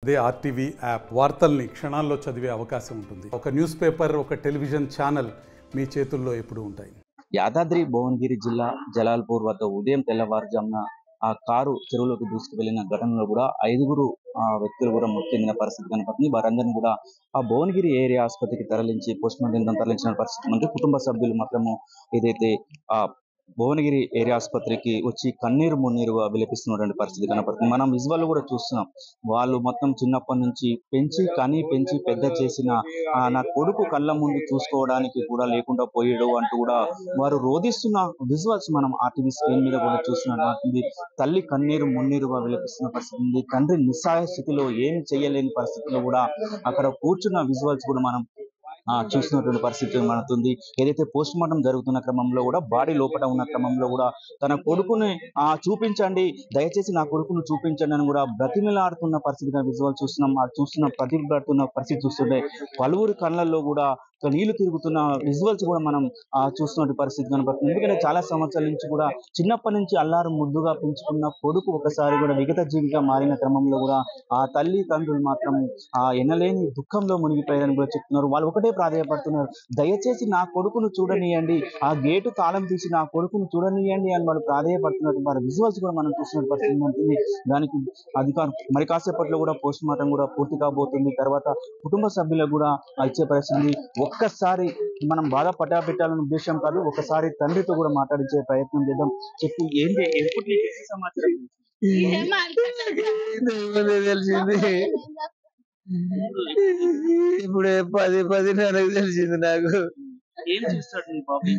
అదే RTV app వార్తల్ని క్షణాల్లో చదివే అవకాశం ఉంటుంది. ఒక న్యూస్ పేపర్, ఒక టెలివిజన్ ఛానల్ మీ చేతుల్లో ఎప్పుడూ ఉంటాయి. యాదాద్రి భువనగిరి జిల్లా జలాల్పూర్ వద్ద ఉదయం తెల్లవారుజామున ఆ కారు చెరువులోకి దూసుకువెళ్లిన ఘటనలో కూడా 5 వ్యక్తులు కూడా మృతి చెందిన పరిస్థితి కనపడుతుంది. వారందరినీ కూడా ఆ భువనగిరి ఏరియా ఆసుపత్రికి తరలించి పోస్ట్ మార్టం తరలించిన పరిస్థితి ఉంది. కుటుంబ సభ్యులు మాత్రము ఏదైతే ఆ భువనగిరి ఏరియా ఆసుపత్రికి వచ్చి కన్నీరు మున్నీరుగా విలపిస్తున్నటువంటి పరిస్థితి కనపడుతుంది. మనం విజువల్ కూడా చూస్తున్నాం. వాళ్ళు మొత్తం చిన్నప్పటి నుంచి పెంచి పెద్ద చేసిన నా కొడుకు కళ్ళ ముందు చూసుకోవడానికి కూడా లేకుండా పోయాడు అంటూ కూడా వారు రోధిస్తున్న విజువల్స్ మనం ఆర్టీవీ స్క్రీన్ మీద కూడా చూస్తున్నటువంటి తల్లి కన్నీరు మున్నీరుగా విలపిస్తున్న పరిస్థితి ఉంది. తండ్రి నిస్సహాయ స్థితిలో ఏం చేయలేని పరిస్థితిలో కూడా అక్కడ కూర్చున్న విజువల్స్ కూడా మనం చూసినటువంటి పరిస్థితి మనతుంది. ఏదైతే పోస్ట్ మార్టం జరుగుతున్న క్రమంలో కూడా బాడీ లోపల ఉన్న క్రమంలో కూడా తన కొడుకుని చూపించండి, దయచేసి నా కొడుకును చూపించండి అని కూడా బ్రతిమిలాడుతున్న పరిస్థితి విజువల్ చూస్తున్నాం. చూస్తున్న ప్రతిపడుతున్న పరిస్థితి చూస్తుంటే పలువురు కళ్ళల్లో కూడా నీళ్లు తిరుగుతున్న విజువల్స్ కూడా మనం చూస్తున్న పరిస్థితి కనబడుతుంది. ఎందుకంటే చాలా సంవత్సరాల నుంచి కూడా చిన్నప్పటి నుంచి అల్లారు ముద్దుగా పెంచుకున్న కొడుకు ఒకసారి కూడా విగత జీవిగా మారిన క్రమంలో కూడా ఆ తల్లి తండ్రులు మాత్రం ఎనలేని దుఃఖంలో మునిగిపోయారని కూడా చెప్తున్నారు. వాళ్ళు ఒకటే ప్రాధాయపడుతున్నారు, దయచేసి నా కొడుకును చూడనియండి, ఆ గేటు తాళం తీసి నా కొడుకును చూడనియండి అని వాళ్ళు ప్రాధాయపడుతున్నారు. వారి విజువల్స్ కూడా మనం చూస్తున్న పరిస్థితి ఉంటుంది. దానికి అధికారం మరి కాసేపట్లో కూడా పోస్ట్ మార్టం కూడా పూర్తి కాబోతుంది. తర్వాత కుటుంబ సభ్యులకు కూడా ఇచ్చే పరిస్థితి. ఒక్కసారి మనం బాధ పెట్టాలనే ఉద్దేశం కాదు, ఒకసారి తండ్రితో కూడా మాట్లాడించే ప్రయత్నం చేద్దాం. చెప్పి ఏంటి ఎప్పుడు సమాచారం తెలిసింది? ఇప్పుడు 10-10 తెలిసింది నాకు. ఏం చేస్తాడు నీ బాబు?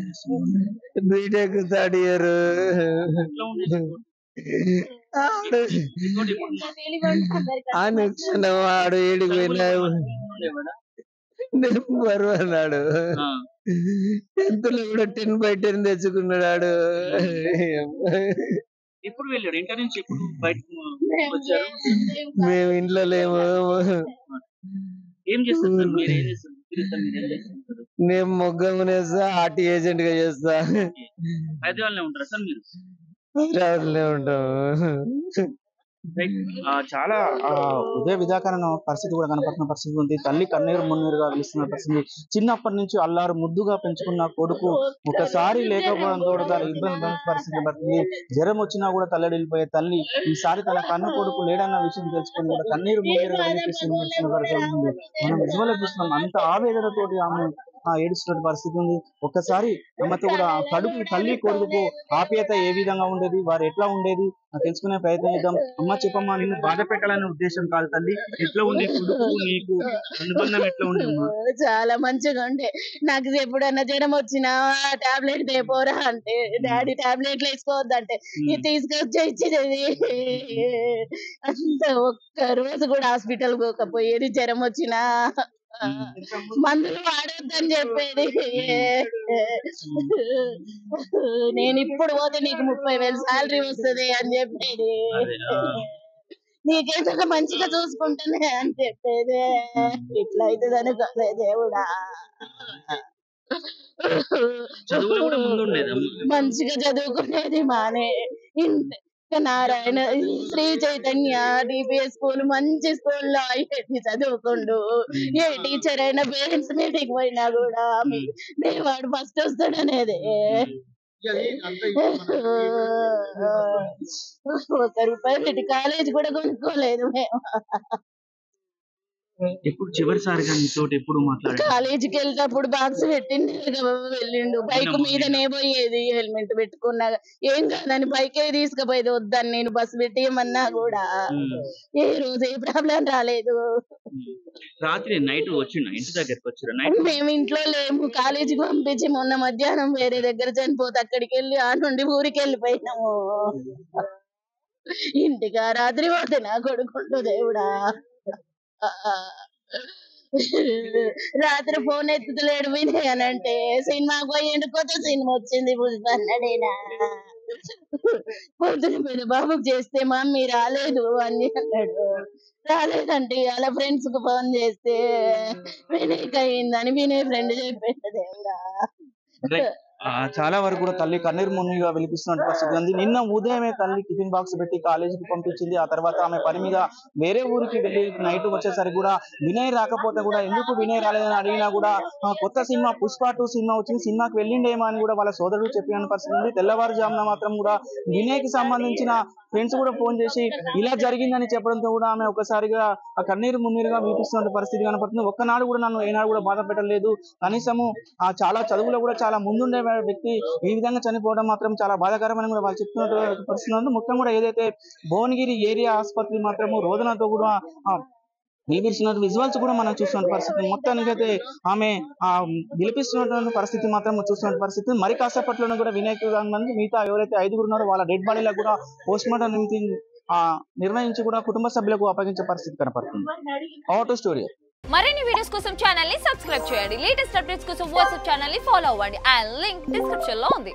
BTech 3rd year. ఆడు ఏడికి పోయినా నెంబర్ అన్నాడు. 10th లో కూడా 10/10 తెచ్చుకున్నాడు. ఎప్పుడు వెళ్ళాడు? ఇంటర్ నుంచి ఎప్పుడు బయటకు వచ్చారు? మేము ఇంట్లో లేము. ఏం చేస్తారు? నేను మొగ్గమునేస్తా, ఆర్టీ ఏజెంట్ గా చేస్తా. హైదరాబాద్ లో ఉంటారా సార్ మీరు? హైదరాబాద్లో ఉంటాము. చాలా హృదయ విదాకరణ పరిస్థితి కూడా కనపడుతున్న పరిస్థితి ఉంది. తల్లి కన్నీరు మున్నీరుగా వెలుస్తున్న పరిస్థితి. చిన్నప్పటి నుంచి అల్లారు ముద్దుగా పెంచుకున్న కొడుకు ఒకసారి లేకపోవడం తోడుగా ఇబ్బంది పరిస్థితి పడుతుంది. జ్వరం వచ్చినా కూడా తల్లడిల్లిపోయే తల్లి ఈసారి తన కన్ను కొడుకు లేడన్న విషయం తెలుసుకుని కూడా కన్నీరు మున్నీరుగా వినిపిస్తున్న పరిస్థితి ఉంది. మనం విజువల్ చూస్తున్నాం. అంత ఆవేదనతోటి ఆమె ఏడుస్తున్న పరిస్థితి ఉంది. ఒక్కసారి అమ్మతో కూడా కడుపు తల్లి కొడుకు ఆప్యాయత ఏ విధంగా ఉండేది, వారు ఎట్లా ఉండేది తెలుసుకునే ప్రయత్నం చేద్దాం. అమ్మ చెప్పమ్మా, నిన్ను బాధ పెట్టాలనే ఉద్దేశం కాదు తల్లి, ఎట్లా ఉంది కొడుకు నీకు అనుబంధం ఎట్లా ఉంది? చాలా మంచిగా ఉండే. నాకు ఎప్పుడన్నా జ్వరం వచ్చినా టాబ్లెట్ తేపోరా అంటే డాడీ టాబ్లెట్లు వేసుకోవద్దంటే తీసుకొచ్చి ఇచ్చేది. అంత ఒక్క రోజు కూడా హాస్పిటల్ పోకపోయేది. జ్వరం వచ్చినా మందులు వాడొద్దని చెప్పేది. నేను ఇప్పుడు పోతే నీకు 30,000 శాలరీ వస్తుంది అని చెప్పేది. నీకేదో మంచిగా చూసుకుంటానే అని చెప్పేది. ఇట్లా అవుతుందని కాలే దేవుడా. మంచిగా చదువుకునేది మానే. నారాయణ శ్రీ చైతన్య డిపిఎస్ స్కూల్ మంచి స్కూల్లో అయ్యేది చదువుకుండు. ఏ టీచర్ అయినా పేరెంట్స్ మీటింగ్ పోయినా కూడా వాడు ఫస్ట్ వస్తాడనేది. 1 రూపాయి పెట్టి కాలేజ్ కూడా కొనుక్కోలేదు మేము. ఎప్పుడు చివరిసారిగా నీతో ఎప్పుడు మాట్లాడాడు? కాలేజీకి వెళ్ళేటప్పుడు బాక్స్ పెట్టిండు, వెళ్ళిండు. బైక్ మీదనే పోయేది, హెల్మెట్ పెట్టుకున్నా. ఏం కాదని బైకే తీసుకుపోయేది. వద్దని నేను బస్సు పెట్టియమన్నా కూడా ఏ రోజు ఏ ప్రాబ్లం రాలేదు. రాత్రి నైట్ వచ్చిండు ఇంటి దగ్గరకు వచ్చారు? మేము ఇంట్లో లేము, కాలేజీకి పంపించి మొన్న మధ్యాహ్నం వేరే దగ్గర చనిపోతే అక్కడికి వెళ్ళి ఆ నుండి ఊరికి వెళ్ళిపోయినాము. ఇంటికి రాత్రి పోతే నా కొడుకుంటూ దేవుడా. రాత్రి ఫోన్ ఎత్తుతలేడు వినయ్ అని అంటే సినిమాకి పోయిండు. కొత్త సినిమా వచ్చింది పుష్ప అన్నాడేనా. పొద్దున పెద్ద బాబుకి చేస్తే మమ్మీ రాలేదు అని అన్నాడు. రాలేదంటే అలా ఫ్రెండ్స్ కు ఫోన్ చేస్తే వినయ్కి అయిందని వినయ్ ఫ్రెండ్ చెప్పాడు. దేవుడా చాలా వరకు కూడా తల్లి కన్నీరు మున్నీగా విలిపిస్తున్న పరిస్థితి ఉంది. నిన్న ఉదయమే తల్లి టిఫిన్ బాక్స్ పెట్టి కాలేజీకి పంపించింది. ఆ తర్వాత ఆమె పని మీద వేరే ఊరికి వెళ్ళి నైట్ వచ్చేసరికి కూడా వినయ్ రాకపోతే కూడా ఎందుకు వినయ్ రాలేదని అడిగినా కూడా కొత్త సినిమా పుష్ప 2 సినిమా వచ్చింది, సినిమాకి వెళ్ళిండేమో అని కూడా వాళ్ళ సోదరుడు చెప్పిన పరిస్థితి ఉంది. తెల్లవారుజామున మాత్రం కూడా వినయ్ కి సంబంధించిన ఫ్రెండ్స్ కూడా ఫోన్ చేసి ఇలా జరిగిందని చెప్పడంతో కూడా ఆమె ఒకసారిగా ఆ కన్నీరు మున్నీరుగా వినిపిస్తున్న పరిస్థితి కనపడుతుంది. ఒక్కనాడు కూడా నన్ను ఏనాడు కూడా బాధ పెట్టలేదు, కనీసము చాలా చదువులో కూడా చాలా ముందుండే వ్యక్తి ఈ విధంగా చనిపోవడం మాత్రం చాలా బాధాకరమని కూడా వాళ్ళు చెప్తున్నట్టు పరిస్థితి. ముఖ్యంగా కూడా ఏదైతే భువనగిరి ఏరియా ఆసుపత్రి మాత్రము రోదనతో కూడా వినిపిస్తున్న విజువల్స్ కూడా మనం చూస్తున్న పరిస్థితి. మొత్తానికి అయితే ఆమె విలిపిస్తున్నటువంటి పరిస్థితి మాత్రం చూస్తున్న పరిస్థితి. మరి కాసేపట్లోనే కూడా వినయ్ మంది మిగతా ఎవరైతే 5 ఉన్నారో వాళ్ళ డెడ్ బాడీలకు కూడా పోస్ట్ మార్టం నిర్ణయించి కూడా కుటుంబ సభ్యులకు అప్పగించే పరిస్థితి కనపడుతుంది. Auto story. మరిన్ని వీడియోస్ కోసం ఛానల్ ని సబ్స్క్రైబ్ చేయండి. లేటెస్ట్ అప్డేట్స్ కోసం వాట్సాప్ ఛానల్ ని ఫాలో అవ్వండి. అండ్ లింక్ డిస్క్రిప్షన్ లో ఉంది.